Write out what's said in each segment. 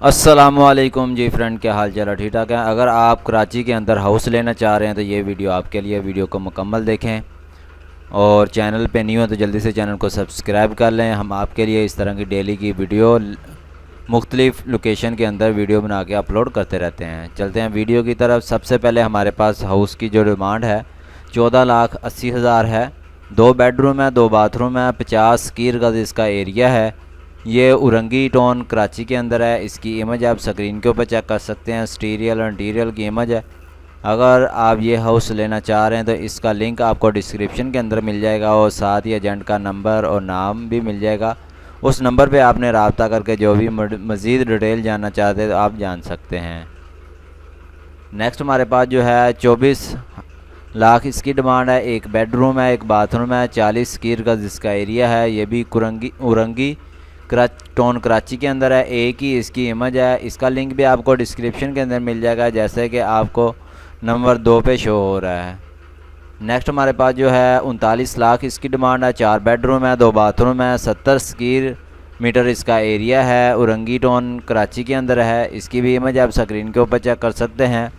अस्सलामुअलैकुम जी फ्रेंड, क्या हाल चाल है? ठीक ठाक है। अगर आप कराची के अंदर हाउस लेना चाह रहे हैं तो ये वीडियो आपके लिए। वीडियो को मुकम्मल देखें और चैनल पे न्यू है तो जल्दी से चैनल को सब्सक्राइब कर लें। हम आपके लिए इस तरह की डेली की वीडियो मुख्तलिफ़ लोकेशन के अंदर वीडियो बना के अपलोड करते रहते हैं। चलते हैं वीडियो की तरफ। सबसे पहले हमारे पास हाउस की जो डिमांड है 14,80,000 है। 2 बेडरूम है, 2 बाथरूम है, 50 स्क्वायर गज इसका एरिया है। ये उरंगी टाउन कराची के अंदर है। इसकी इमेज आप स्क्रीन के ऊपर चेक कर सकते हैं। स्टीरियल और इंटीरियल की इमेज है। अगर आप ये हाउस लेना चाह रहे हैं तो इसका लिंक आपको डिस्क्रिप्शन के अंदर मिल जाएगा और साथ ही एजेंट का नंबर और नाम भी मिल जाएगा। उस नंबर पे आपने रब्ता करके जो भी मज़ीद डिटेल जानना चाहते हैं तो आप जान सकते हैं। नेक्स्ट हमारे पास जो है 24 लाख इसकी डिमांड है। 1 बेडरूम है, 1 बाथरूम है, 40 स्क्वायर का जिसका एरिया है। ये भी उरंगी टाउन कराची के अंदर है। एक ही इसकी इमेज है। इसका लिंक भी आपको डिस्क्रिप्शन के अंदर मिल जाएगा, जैसे कि आपको नंबर 2 पे शो हो रहा है। नेक्स्ट हमारे पास जो है 39 लाख इसकी डिमांड है। 4 बेडरूम है, 2 बाथरूम है, 70 स्क्वायर मीटर इसका एरिया है। उरंगी टाउन कराची के अंदर है। इसकी भी इमेज आप स्क्रीन के ऊपर चेक कर सकते हैं।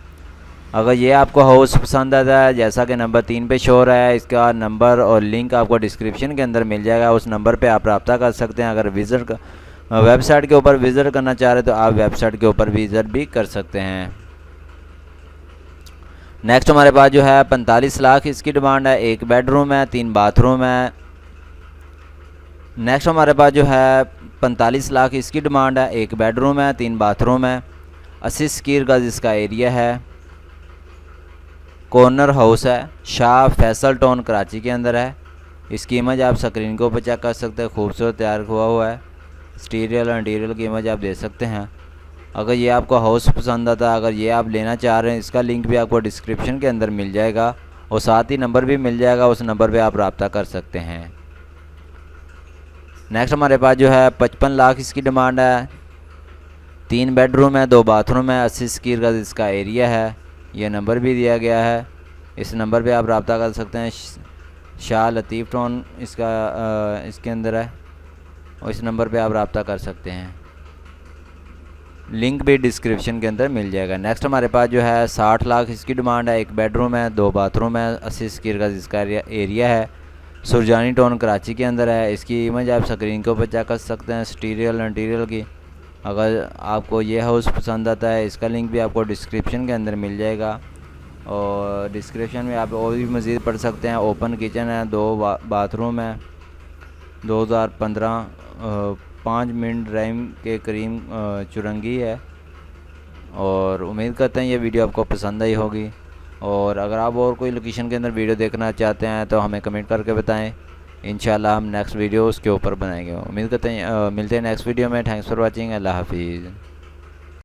अगर ये आपको हाउस पसंद आता है, जैसा कि नंबर 3 पे शो हो रहा है, इसका नंबर और लिंक आपको डिस्क्रिप्शन के अंदर मिल जाएगा। उस नंबर पे आप रब्ता कर सकते हैं। अगर वेबसाइट के ऊपर विज़िट करना चाह रहे तो आप वेबसाइट के ऊपर विज़िट भी कर सकते हैं। नेक्स्ट हमारे पास जो है 45 लाख इसकी डिमांड है। 1 बेडरूम है, 3 बाथरूम है। नेक्स्ट हमारे पास जो है 45 लाख इसकी डिमांड है। 1 बेडरूम है, 3 बाथरूम है, 80 स्क्वायर गज इसका एरिया है। कॉर्नर हाउस है, शाह फैसल टाउन कराची के अंदर है। इसकी इमेज आप स्क्रीन के ऊपर चेक कर सकते हैं। खूबसूरत तैयार हुआ है। स्टीरियल और इंटीरियल की इमेज आप दे सकते हैं। अगर ये आपको हाउस पसंद आता है, अगर ये आप लेना चाह रहे हैं, इसका लिंक भी आपको डिस्क्रिप्शन के अंदर मिल जाएगा और साथ ही नंबर भी मिल जाएगा। उस नंबर पे आप रब्ता कर सकते हैं। नेक्स्ट हमारे पास जो है 55 लाख इसकी डिमांड है। 3 बेडरूम है, 2 बाथरूम है, 80 स्क्वायर का इसका एरिया है। ये नंबर भी दिया गया है। इस नंबर पे आप रब्ता कर सकते हैं। शाह लतीफ़ टाउन इसके अंदर है और इस नंबर पे आप रब्ता कर सकते हैं। लिंक भी डिस्क्रिप्शन के अंदर मिल जाएगा। नेक्स्ट हमारे पास जो है 60 लाख इसकी डिमांड है। 1 बेडरूम है, 2 बाथरूम है, 80 स्क्वायर का जिसका एरिया है। सुरजानी टाउन कराची के अंदर है। इसकी इमेज आप स्क्रीन के ऊपर चेक कर सकते हैं, स्टीरियल इंटीरियल की। अगर आपको ये हाउस पसंद आता है, इसका लिंक भी आपको डिस्क्रिप्शन के अंदर मिल जाएगा और डिस्क्रिप्शन में आप और भी मज़ीद पढ़ सकते हैं। ओपन किचन है, 2 बाथरूम है, 2015 5 मिनट ड्राइव के करीब चुरंगी है। और उम्मीद करते हैं ये वीडियो आपको पसंद आई होगी। और अगर आप और कोई लोकेशन के अंदर वीडियो देखना चाहते हैं तो हमें कमेंट करके बताएं। इंशाल्लाह हम नेक्स्ट वीडियो उसके ऊपर बनाएंगे। उम्मीद करते हैं मिलते हैं नेक्स्ट वीडियो में। Thanks for watching. अल्लाह हाफिज़।